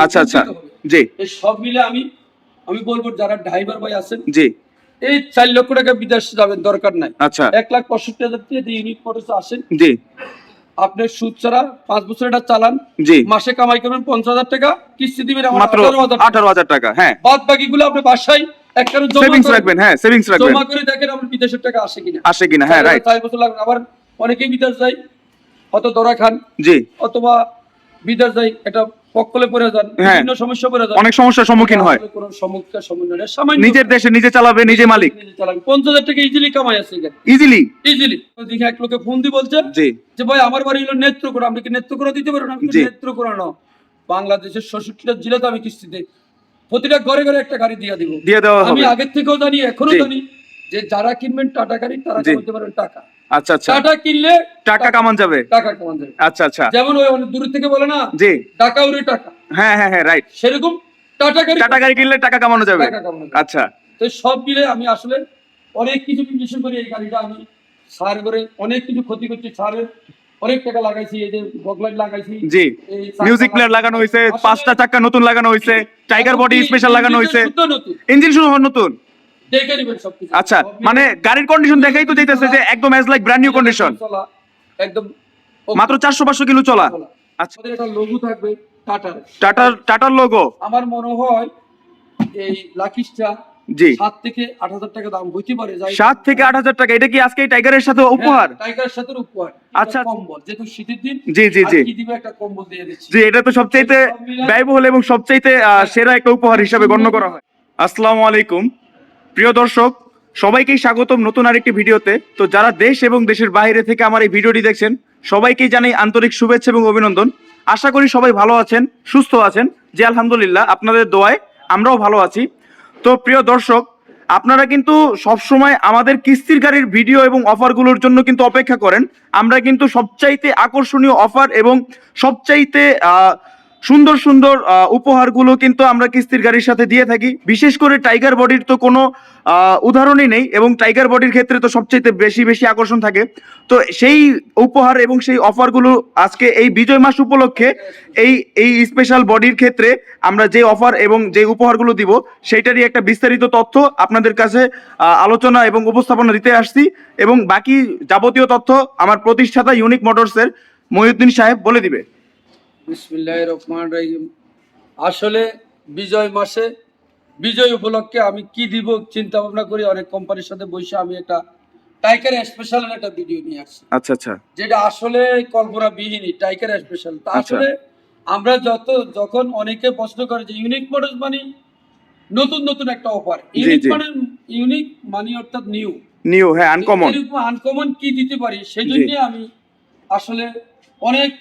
আচ্ছা আচ্ছা জি এই সব মিলে আমি বলবো যারা ড্রাইভার ভাই আছেন জি এই 4 লক্ষ টাকা বিদেশ যাবেন দরকার নাই। আচ্ছা 1,65,000 টাকা দিয়ে ইউনিট মোটরস আসেন, জি আপনি সুদ ছাড়া 5 বছর এটা চালান, জি মাসে কামাই করবেন 50,000 টাকা, কিস্তি দিবেন আমার মাত্র 18,000 টাকা। হ্যাঁ, বাদ বাকিগুলো আপনি বাসায় একটা সেভিংস রাখবেন। হ্যাঁ, সেভিংস রাখবেন, জমা করে দেখেন আপনার বিদেশের টাকা আসে কিনা। হ্যাঁ, রাইট। 4 বছর লাগবে। আবার অনেকেই বিদেশ যায়, হয়তো ধরা খান জি অথবা বিদেশ যায় একটা পক্কলে পড়ে যান, হ্যাঁ, বিভিন্ন সমস্যা পড়ে যান, অনেক সমস্যার সম্মুখীন হয়। কোনো সমস্যার সম্মুখীন হয় সামান্য নিজের দেশে নিজে চালাবে, নিজে মালিক। 50,000 টাকা ইজিলি কামাই আছে এখানে, ইজিলি। দেখি এক লোকে ফোন দিয়ে বলছে জি যে ভাই আমার বাড়ি হলো নেত্রকোনা, আপনি কি নেত্রকোনা দিতে পারেন? আমি জি। নেত্রকোনা না, বাংলাদেশের 66টা জেলাতে আমি কিস্তিতে প্রতিটা ঘরে ঘরে একটা গাড়ি দিয়ে দিব। দিয়ে দেওয়া আমি হবে। আগের থেকেও জানি, এখনো জি। জানি যে যারা কিনবেন টাটা গাড়ি তারা জি। কামাতে পারবেন টাকা। আচ্ছা আচ্ছা, টাটা কিনলে টাকা কামান যাবে। টাকা কামান যাবে। আচ্ছা আচ্ছা, যেমন ওই অনেক দূর থেকে বলে না জি টাকা উড়ে টাকা, হ্যাঁ হ্যাঁ হ্যাঁ, রাইট। সেরকম টাটা গাড়ি কিনলে টাকা কামানো যাবে। টাকা কামানো যাবে। আচ্ছা তো সব মিলে আমি আসলে অনেক কিছু বিশ্লেষণ করি। এই গাড়িটা আমি সার করে অনেক কিছু ক্ষতি করছি, সারের অনেক টাকা লাগাইছি, এই যে বকলাইট লাগাইছি, জি, এই মিউজিক প্লেয়ার লাগানো হয়েছে, 5টা চাক্কা নতুন লাগানো হয়েছে, টাইগার বডি স্পেশাল লাগানো হয়েছে, নতুন ইঞ্জিন শুরু নতুন। দেখে নিবেন সবকিছু। আচ্ছা, মানে গাড়ির কন্ডিশন দেখাই তো যাইতেছে যে একদম as like brand new condition. একদম মাত্র 400-500 কিলো চলা। আচ্ছা, আমাদের একটা লোগো থাকবে টাটার লোগো। আমার মনে হয় এই লাকিসটা জি 7 থেকে 8,000 টাকা দাম হইতে পারে। 7 থেকে 8,000 টাকা। এটা কি আজকে টাইগারের সাথে উপহার? টাইগারের সাথে উপহার। আচ্ছা, কম্বল, যেহেতু শীতের দিন। জি জি জি কি দিবে একটা কম্বল দিয়ে দিচ্ছি। জি, এটা তো সবচাইতে ব্যয়বহুল এবং সবচাইতে সেরা একটা উপহার হিসাবে গণ্য করা হয়। আসসালামু আলাইকুম প্রিয় দর্শক, সবাইকেই স্বাগতম নতুন আরেকটি ভিডিওতে। তো যারা দেশ এবং দেশের বাইরে থেকে আমার এই ভিডিওটি দেখছেন সবাইকেই জানাই আন্তরিক শুভেচ্ছা এবং অভিনন্দন। আশা করি সবাই ভালো আছেন, সুস্থ আছেন। জি আলহামদুলিল্লাহ, আপনাদের দোয়ায় আমরাও ভালো আছি। তো প্রিয় দর্শক, আপনারা কিন্তু সবসময় আমাদের কিস্তির গাড়ির ভিডিও এবং অফারগুলোর জন্য কিন্তু অপেক্ষা করেন। আমরা কিন্তু সবচাইতে আকর্ষণীয় অফার এবং সবচাইতে সুন্দর সুন্দর উপহারগুলো কিন্তু আমরা কিস্তির গাড়ির সাথে দিয়ে থাকি। বিশেষ করে টাইগার বডির তো কোনো উদাহরণই নেই, এবং টাইগার বডির ক্ষেত্রে তো সবচাইতে বেশি বেশি আকর্ষণ থাকে। তো সেই উপহার এবং সেই অফারগুলো আজকে এই বিজয় মাস উপলক্ষে এই স্পেশাল বডির ক্ষেত্রে আমরা যে অফার এবং যে উপহারগুলো দিব সেইটারই একটা বিস্তারিত তথ্য আপনাদের কাছে আলোচনা এবং উপস্থাপনা দিতে আসছি। এবং বাকি যাবতীয় তথ্য আমার প্রতিষ্ঠাতা ইউনিক মোটরসের মহিউদ্দিন সাহেব বলে দিবে। বিসমিল্লাহির রহমানির রহিম। আসলে বিজয় মাসে বিজয় উপলক্ষে আমি কি দিব চিন্তা ভাবনা করি। অনেক কোম্পানির সাথে বসে আমি একটা টাইগার স্পেশাল একটা ভিডিও নিয়ে আসছি। আচ্ছা আচ্ছা, যেটা আসলে কল্পনাবিহীন। টাইগার স্পেশাল তা আসলে আমরা যখন অনেকে প্রশ্ন করে যে ইউনিক মডেল মানে নতুন নতুন একটা অফার, ইউনিক মানে অর্থাৎ নিউ, হ্যাঁ, আনকমন কি দিতে পারি, সেই জন্য আমি আসলে অনেক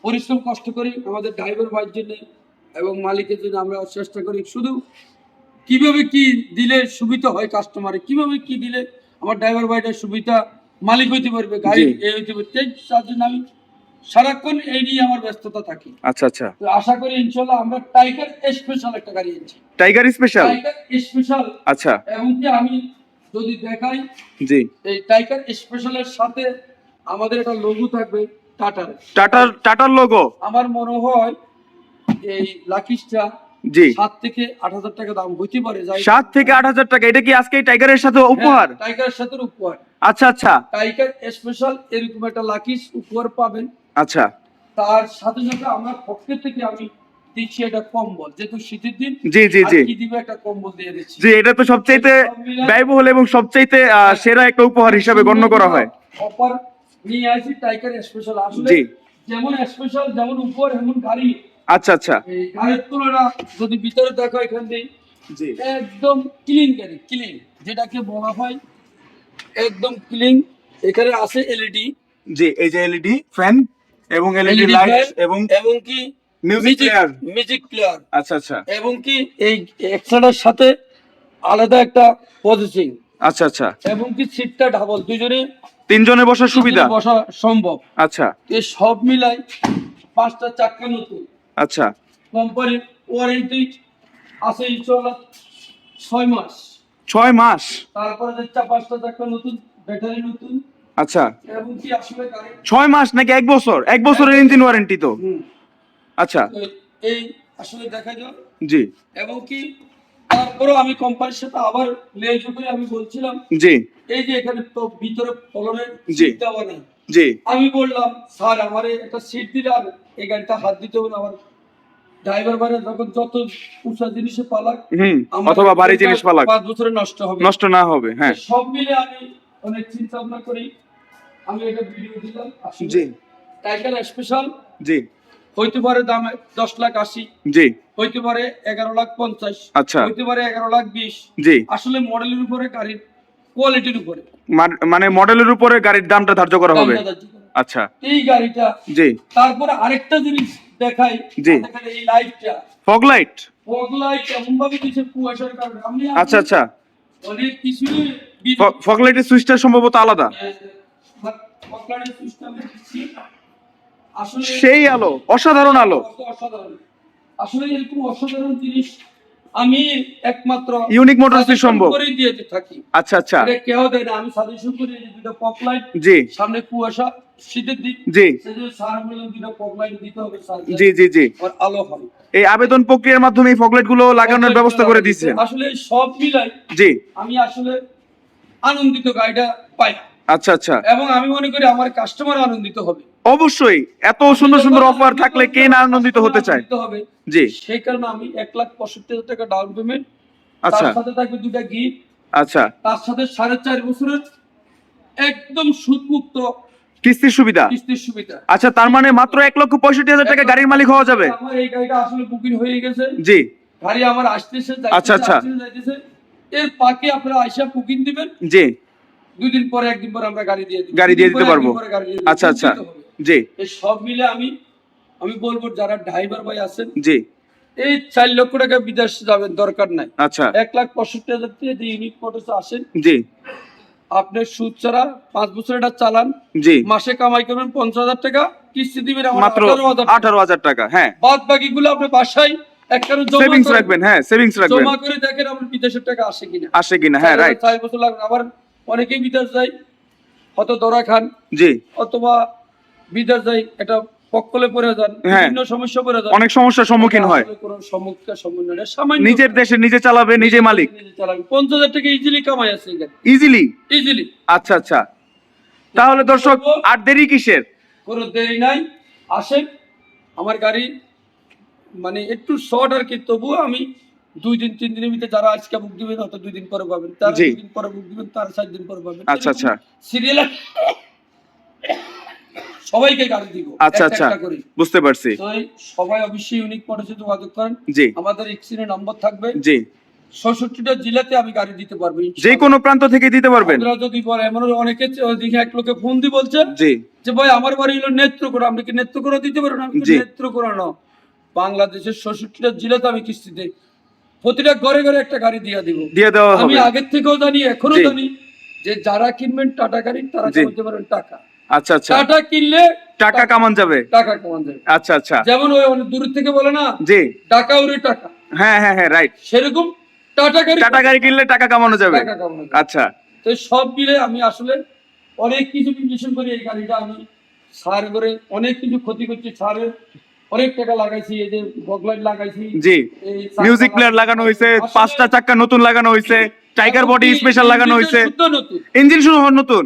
পরিশ্রম কষ্ট করি আমাদের ড্রাইভার ভাইয়ের জন্য এবং মালিকের জন্য। আমরা চেষ্টা করি শুধু কিভাবে কি দিলে সুবিধা হয় কাস্টমারে, কিভাবে কি দিলে আমার ড্রাইভার ভাইটা সুবিধা মালিক হইতে পারবে, গাড়ি হইতে পারবে। তার জন্য আমি সারাক্ষণ এই নিয়ে আমার ব্যস্ততা থাকি। আচ্ছা আচ্ছা, তো আশা করি ইনশাআল্লাহ আমরা টাইগার স্পেশাল একটা গাড়ি এনেছি। Tiger special. আচ্ছা, এবং কি আমি যদি দেখাই, জি, এই টাইগার স্পেশালের সাথে আমাদের একটা লোগো থাকবে টাটার লোগো। আমার মনে হয় এই লাকিসটা জি 7 থেকে 8,000 টাকা দাম হইতে পারে। 7 থেকে 8,000 টাকা। এটা কি আজকে টাইগারের সাথে উপহার? টাইগারের সাথে উপহার। আচ্ছা আচ্ছা, টাইগার স্পেশাল এরকম একটা লাকিস উপহার পাবেন। আচ্ছা, তার সাথে সাথে আমার পক্ষে থেকে আমি দিচ্ছি একটা কম্বল, যেহেতু শীতের দিন। জি জি জি, কি দিবে একটা কম্বল দিয়ে দিচ্ছি। জি, এটা তো সবচাইতে ব্যয়বহুল এবং সবচাইতে সেরা একটা উপহার হিসাবে গণ্য করা হয়। অফার নিয়ে আসি টাইগার স্পেশাল। আসলে যেমন স্পেশাল, যেমন উপহার, এমন গাড়ি। আচ্ছা আচ্ছা, এই গাড়ির তুলনা যদি ভিতরে দেখো এখান দিয়ে, জি, একদম ক্লিন গাড়ি, ক্লিন যেটাকে বলা হয় একদম ক্লিন। এখানে আছে এলইডি, জি, এই যে এলইডি ফ্যান এবং এলইডি লাইট এবং কি মিউজিক প্লেয়ার। আচ্ছা আচ্ছা, এবং কি এই এক্সট্রাটার সাথে আলাদা একটা পজিশন। আচ্ছা আচ্ছা, এবং কি সিটটা ডাবল, তিনজনে বসার সুবিধা, বসা সম্ভব। আচ্ছা, এই সব মিলাই 5টা চাকা নতুন। আচ্ছা, কোম্পানির ওয়ারেন্টি আছে ইনশাআল্লাহ 6 মাস। 6 মাস। তারপরে 5টা চাকা নতুন, ব্যাটারি নতুন। আচ্ছা, এবং কি আসলে গাড়ি 6 মাস নাকি 1 বছর? 1 বছরের ইঞ্জিন ওয়ারেন্টি তো। আচ্ছা, এই আসলে দেখা যায়। জি এবং কি তারপরেও আমি কোম্পানির সাথে আবার লিয়াজু করে আমি বলছিলাম, জি এই যে এখানে তো ভিতরে ফলনের জি সিট দেওয়া নেই। জি আমি বললাম স্যার আমার একটা সিট দিলে আর এই গাড়িটা হাত দিতে হবে না। আমার ড্রাইভার বাইরে যখন যত উঁচা জিনিসে পালাক হুম, আমার অথবা ভারী জিনিস পালাক 5 বছরে নষ্ট হবে না। নষ্ট না হবে। হ্যাঁ সব মিলে আমি অনেক চিন্তা ভাবনা করি আমি এটা ভিডিও দিলাম। আসলে জি টাইগার স্পেশাল জি হইতে পারে দাম 10,80,000, জি হইতে পারে 11,50,000, আচ্ছা হইতে পারে 11,20,000। জি আসলে মডেলের উপরে গাড়ির কোয়ালিটির উপরে মানে মডেলের উপরে গাড়ির দামটা ধার্য করা হবে। দামটা ধার্য করা। আচ্ছা এই গাড়িটা জি তারপরে আরেকটা জিনিস দেখাই, জি। দেখেন এই লাইটটা ফগ লাইট। ফগ লাইট এমন ভাবে দিছে কুয়াশার কারণে আমি আচ্ছা আচ্ছা অনেক কিছু ফগ লাইটের সুইচটা সম্ভবত আলাদা। ফগ লাইটের সিস্টেম দিচ্ছি আসলে সেই আলো, অসাধারণ আলো। অসাধারণ। আসলে এরকম অসাধারণ জিনিস আমি একমাত্র ইউনিক মোটরসই সম্ভব। করে দিয়ে থাকি। আচ্ছা আচ্ছা এটা কেউ দেয় না, আমি সাজেশন করি যে দুটো পপ লাইট জি সামনে কুয়াশা শীতের দিক জি সেজন্য স্যার বললেন দুটো পপ লাইট দিতে হবে স্যার, জি জি জি আর আলো হবে। এই আবেদন প্রক্রিয়ার মাধ্যমে এই ফগলাইট গুলো লাগানোর ব্যবস্থা করে দিয়েছেন। আসলে সব মিলাই জি আমি আসলে আনন্দিত গাড়িটা পাই। আচ্ছা আচ্ছা এবং আমি মনে করি আমার কাস্টমার আনন্দিত হবে। অবশ্যই, এত সুন্দর সুন্দর অফার থাকলে কে না আনন্দিত হতে চায়। হবে জি সেই কারণে আমি 1,65,000 টাকা ডাউন পেমেন্ট, আচ্ছা তার সাথে থাকবে দুটা গিফট, আচ্ছা তার সাথে 4.5 বছরের একদম সুদমুক্ত কিস্তির সুবিধা। কিস্তির সুবিধা। আচ্ছা তার মানে মাত্র 1,65,000 টাকা গাড়ির মালিক হওয়া যাবে। আমার এই গাড়িটা আসলে বুকিং হয়ে গেছে। জি গাড়ি আমার আসতেছে আচ্ছা আচ্ছা যাইতেছে। এর পাকে আপনারা আইসা বুকিং দিবেন, জি 2 দিন পরে 1 দিন পরে আমরা গাড়ি দিয়ে দিব। গাড়ি দিয়ে দিতে পারবো। আচ্ছা আচ্ছা জি এই সব মিলে আমি বলবো যারা ড্রাইভার ভাই আছেন জি এই 4 লক্ষ টাকা বিদেশ যাবেন দরকার নাই। আচ্ছা 1,65,000 দিয়ে যে ইউনিক মোটরস আসেন, জি আপনি সুদ ছাড়া 5 বছর এটা চালান, জি মাসে কামাই করবেন 50,000 টাকা, কিস্তি দিবেন আমার মাত্র 18,000 টাকা। হ্যাঁ বাদ বাকিগুলো আপনি বাসায় একখানে সেভিংস রাখবেন। হ্যাঁ সেভিংস রাখবেন, জমা করে দেখেন আপনার বিদেশের টাকা আসে কিনা। আসে কিনা। হ্যাঁ রাইট 4 বছর লাগবে। আবার অনেকেই বিদেশ যায়, হয়তো ধরা খান জি অথবা বিদেশ যায় এটা পক্কলে পড়ে যান, হ্যাঁ। বিভিন্ন সমস্যা পড়ে যান, অনেক সমস্যার সম্মুখীন হয়। আসলে কোনো সম্মুখীন না, সামান্য নিজের দেশে নিজে চালাবে, নিজে মালিক। নিজে চালাবেন। 50,000 টাকা ইজিলি কামাই আছে এখানে, ইজিলি। ইজিলি। আচ্ছা আচ্ছা তাহলে দর্শক আর দেরি কিসের? কোনো দেরি নাই, আসেন। আমার গাড়ি মানে একটু শর্ট আর কি, তবুও আমি 2 দিন 3 দিনের ভিতরে যারা আজকে বুক দিবেন হয়তো 2 দিন পরে পাবেন, তারা জি। 2 দিন পরে বুক দিবেন, তারা 4 দিন পরে পাবেন। আচ্ছা আচ্ছা সিরিয়াল সবাইকে গাড়ি দিব আচ্ছা একটা আচ্ছা একটা করে। বুঝতে পারছি। তো সবাই অবশ্যই ইউনিক মোটরসে যোগাযোগ করেন। জি আমাদের এক্সিডেন্ট নম্বর থাকবে, জি 66টা জেলাতে আমি গাড়ি দিতে পারবো যে ইনশাআল্লাহ। কোনো প্রান্ত থেকে দিতে পারবেন। আপনারা যদি বলে এমন অনেকে দেখে এক লোকে ফোন দিয়ে বলছে জি যে ভাই আমার বাড়ি হলো নেত্রকোনা, আপনি কি নেত্রকোনা দিতে পারেন? আমি জি। নেত্রকোনা না, বাংলাদেশের 66টা জেলাতে আমি কিস্তিতে প্রতিটা ঘরে ঘরে একটা গাড়ি দিয়ে দিব। দিয়ে দেওয়া আমি হবে। আগের থেকেও জানি, এখনো জি। জানি যে যারা কিনবেন টাটা গাড়ি তারা জি। কিনতে পারেন টাকা। আচ্ছা আচ্ছা টাটা কিনলে টাকা কামান যাবে। টাকা কমান যাবে। আচ্ছা আচ্ছা যেমন ওই অনেক দূর থেকে বলে না জি টাকা উড়ে টাকা, হ্যাঁ হ্যাঁ হ্যাঁ রাইট। সেরকম টাটা গাড়ি টাটা গাড়ি কিনলে টাকা কামানো যাবে। টাকা কামানো যাবে। আচ্ছা তো সব মিলে আমি আসলে অনেক কিছু বিশ্লেষণ করি। এই গাড়িটা আমি সার করে অনেক কিছু ক্ষতি করছি, সারের অনেক টাকা লাগাইছি, এই যে বগলাইট লাগাইছি, জি এই চাকা মিউজিক প্লেয়ার লাগানো হয়েছে, আসলে 5টা চাক্কা নতুন লাগানো হয়েছে, টাইগার বডি এমনকি স্পেশাল লাগানো হয়েছে, শুদ্ধ নতুন ইঞ্জিন শুধু নতুন।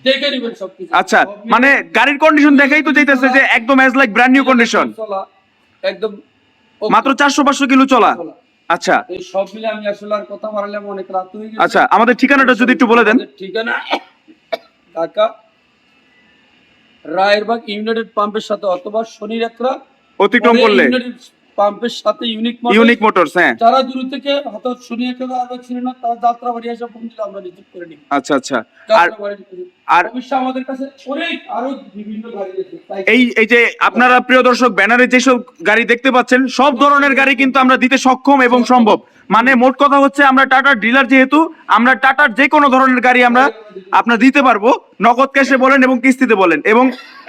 দেখে নিবেন সবকিছু। আচ্ছা সব মিলে মানে গাড়ির কন্ডিশন দেখেই তো যাইতেছে যে একদম as like brand new condition. চলা একদম মাত্র 400-500 কিলো চলা। চলা। আচ্ছা এই সব মিলে আমি আসলে আর কথা বাড়ালে অনেক রাত হয়ে গেছে। আচ্ছা আমাদের ঠিকানাটা যদি একটু বলে দেন। আমাদের ঠিকানা ঢাকা রায়েরবাগ ইউনাইটেড পাম্পের সাথে, অথবা শনি রেখা অতিক্রম করলে ইউনাইটেড পাম্পের সাথে ইউনিক ইউনিক মোটরস। হ্যাঁ যারা দূর থেকে হয়তো শনি রেখা আর ছিল না, তারা যাত্রাবাড়ি এসে ফোন দিলে আমরা রিসিভ করে নিই। আচ্ছা আচ্ছা আর যাত্রাবাড়ি আর অবশ্যই আমাদের কাছে অনেক আরো বিভিন্ন গাড়ি আছে। তাই এই যে আপনারা প্রিয় দর্শক ব্যানারে যেসব গাড়ি দেখতে পাচ্ছেন সব ধরনের গাড়ি কিন্তু আমরা দিতে সক্ষম এবং সম্ভব। মানে মোট কথা হচ্ছে আমরা টাটার ডিলার, যেহেতু আমরা টাটার যে কোনো ধরনের গাড়ি আমরা আপনার দিতে পারবো, নগদ ক্যাশে বলেন এবং কিস্তিতে বলেন। এবং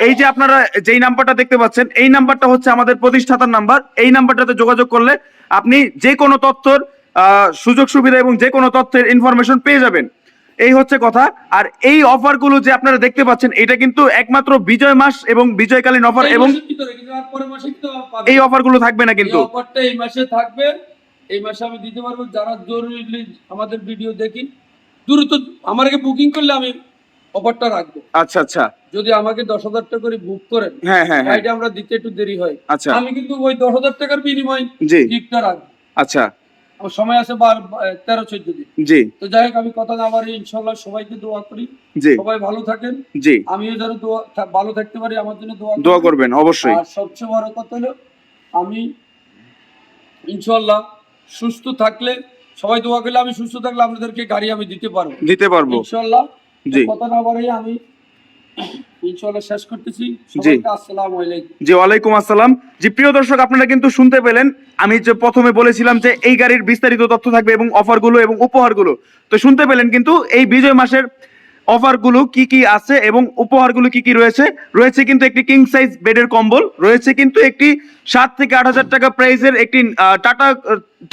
এই যে আপনারা যেই নাম্বারটা দেখতে পাচ্ছেন এই নাম্বারটা হচ্ছে আমাদের প্রতিষ্ঠাতার নাম্বার। এই নাম্বারটাতে যোগাযোগ করলে আপনি যে কোনো তথ্যর সুযোগ সুবিধা এবং যে কোনো তথ্যের ইনফরমেশন পেয়ে যাবেন। এই হচ্ছে কথা। আর এই অফার গুলো যে আপনারা দেখতে পাচ্ছেন, এটা কিন্তু একমাত্র বিজয় মাস এবং বিজয়কালীন অফার, এবং মাসের ভিতরে, কিন্তু আর পরের মাসে কিন্তু পাবেন। এই অফার গুলো থাকবে না কিন্তু। এই অফারটা এই মাসে থাকবে, এই মাসে আমি দিতে পারবো। যারা জরুরি আমাদের ভিডিও দেখি, দ্রুত আমাকে বুকিং করলে আমি অফারটা রাখবো। আচ্ছা আচ্ছা, যদি আমাকে 10,000 টাকা করে বুক করেন, হ্যাঁ হ্যাঁ হ্যাঁ, এটা আমরা দিতে একটু দেরি হয়, আচ্ছা, আমি কিন্তু ওই 10,000 টাকার বিনিময়ে জি, গিফটটা রাখবো। আচ্ছা, আমার সময় আছে 13-14 দিন। জি, তো যাই হোক, আমি কথা না বাড়ি, ইনশাল্লাহ সবাইকে দোয়া করি, জি, সবাই ভালো থাকেন, জি, আমিও যেন ভালো থাকতে পারি, আমার জন্য দোয়া করবেন অবশ্যই। আর সবচেয়ে বড় কথা হলো, আমি ইনশাল্লাহ সুস্থ থাকলে, সবাই দোয়া করলে, আমি সুস্থ থাকলে আপনাদেরকে গাড়ি আমি দিতে পারবো ইনশাল্লাহ। জি, কথা না বাড়িয়ে আমি ইনশাল্লাহ শেষ করতেছি। সবাইকে আসসালামু আলাইকুম। জি, ওয়ালাইকুম আসসালাম। জি, প্রিয় দর্শক, আপনারা কিন্তু শুনতে পেলেন, আমি যে প্রথমে বলেছিলাম যে এই গাড়ির বিস্তারিত তথ্য থাকবে এবং অফারগুলো এবং উপহারগুলো, তো শুনতে পেলেন কিন্তু এই বিজয় মাসের অফারগুলো কি কি আছে এবং উপহারগুলো কি কি রয়েছে কিন্তু একটি কিং সাইজ বেডের কম্বল, রয়েছে কিন্তু একটি 7 থেকে 8,000 টাকা প্রাইসের একটি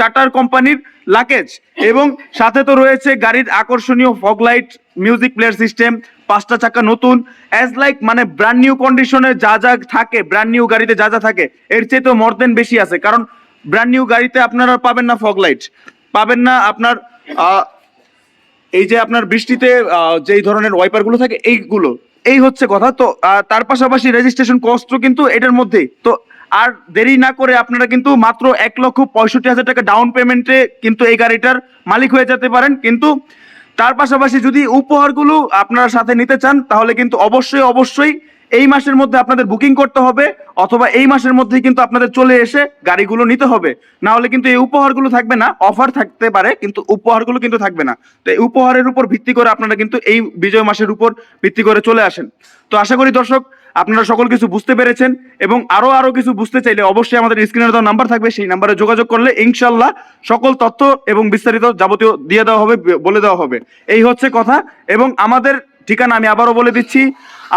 টাটার কোম্পানির লাকেজ, এবং সাথে তো রয়েছে গাড়ির আকর্ষণীয় fog light, music player system, 5টা চাকা নতুন, অ্যাজ লাইক মানে ব্র্যান্ড নিউ কন্ডিশনে যা যা থাকে, ব্র্যান্ড নিউ গাড়িতে যা যা থাকে এর চেয়ে তো মোর দেন বেশি আছে। কারণ ব্র্যান্ড নিউ গাড়িতে আপনারা পাবেন না ফগ লাইট, পাবেন না আপনার এই যে আপনার বৃষ্টিতে যেই ধরনের ওয়াইপার গুলো থাকে এইগুলো, এই হচ্ছে কথা। তো তার পাশাপাশি রেজিস্ট্রেশন কস্টও কিন্তু এটার মধ্যেই। তো আর দেরি না করে আপনারা কিন্তু মাত্র 1,65,000 টাকা ডাউন পেমেন্টে কিন্তু এই গাড়িটার মালিক হয়ে যেতে পারেন। কিন্তু তার পাশাপাশি যদি উপহারগুলো আপনারা সাথে নিতে চান, তাহলে কিন্তু অবশ্যই অবশ্যই এই মাসের মধ্যে আপনাদের বুকিং করতে হবে, অথবা এই মাসের মধ্যেই কিন্তু আপনাদের চলে এসে গাড়িগুলো নিতে হবে। না হলে কিন্তু এই উপহারগুলো থাকবে না। অফার থাকতে পারে কিন্তু উপহারগুলো কিন্তু থাকবে না। তো এই উপহারের উপর ভিত্তি করে আপনারা কিন্তু এই বিজয় মাসের উপর ভিত্তি করে চলে আসেন। তো আশা করি দর্শক আপনারা সকল কিছু বুঝতে পেরেছেন, এবং আরো কিছু বুঝতে চাইলে অবশ্যই আমাদের স্ক্রিনে দেওয়া নাম্বার থাকবে, সেই নাম্বারে যোগাযোগ করলে ইনশাল্লাহ সকল তথ্য এবং বিস্তারিত যাবতীয় দিয়ে দেওয়া হবে, বলে দেওয়া হবে। এই হচ্ছে কথা। এবং আমাদের ঠিকানা আমি আবারও বলে দিচ্ছি,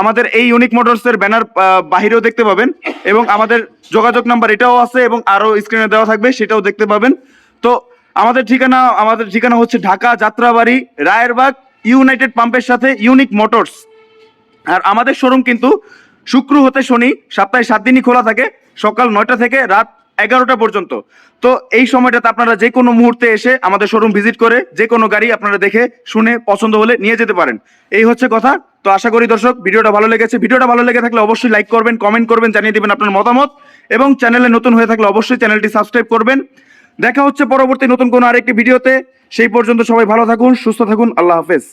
আমাদের এই ইউনিক মোটরসের ব্যানার বাহিরেও দেখতে পাবেন, এবং আমাদের যোগাযোগ নাম্বার এটাও আছে, এবং আরো স্ক্রিনে দেওয়া থাকবে, সেটাও দেখতে পাবেন। তো আমাদের ঠিকানা হচ্ছে ঢাকা যাত্রাবাড়ি রায়েরবাগ ইউনাইটেড পাম্পের সাথে ইউনিক মোটরস। আর আমাদের শোরুম কিন্তু শুক্র হতে শনি সপ্তাহে 7 দিনই খোলা থাকে, সকাল 9টা থেকে রাত 11টা পর্যন্ত। তো এই সময়টাতে আপনারা যে কোনো মুহূর্তে এসে আমাদের শোরুম ভিজিট করে যে কোনো গাড়ি আপনারা দেখে শুনে পছন্দ হলে নিয়ে যেতে পারেন। এই হচ্ছে কথা। তো আশা করি দর্শক ভিডিওটা ভালো লেগেছে। ভিডিওটা ভালো লেগে থাকলে অবশ্যই লাইক করবেন, কমেন্ট করবেন, জানিয়ে দিবেন আপনার মতামত, এবং চ্যানেলে নতুন হয়ে থাকলে অবশ্যই চ্যানেলটি সাবস্ক্রাইব করবেন। দেখা হচ্ছে পরবর্তী নতুন কোনো আরেকটি ভিডিওতে। সেই পর্যন্ত সবাই ভালো থাকুন, সুস্থ থাকুন। আল্লাহ হাফেজ।